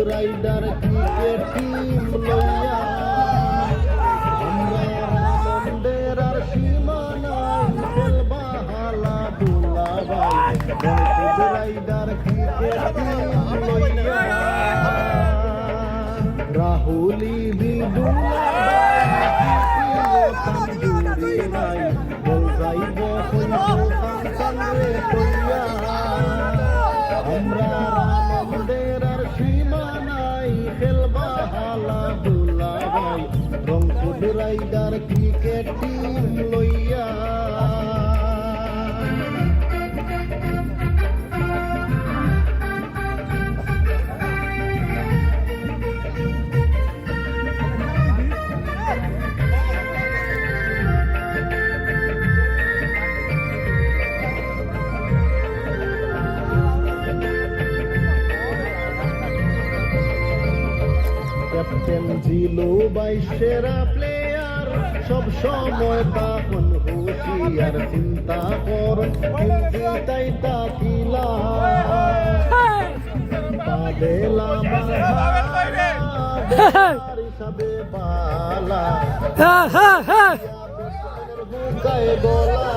rider cricket team লইয়া আমরা আনন্দের আর সীমা নাই খেলবা হালা দুলা ভাই রংপুর রাইডার ক্রিকেট টিম লইয়া রাহুলি বিদুলা তান্দুরি নাই বল যাইব রে কইয়া আমরা আনন্দের আর সীমা নাই খেলবা হালা দুলা ভাই রংপুর রাইডার ক্রিকেট টিম লইয়া ক্যাপ্টেন জিলো বাই সেরা প্লেয়ার সব সময় তখন হুঁশিয়ার চিন্তা কর কিন্তু তাই তাকিলা পাবেলাম হিসাবে বালা বুকায় গলা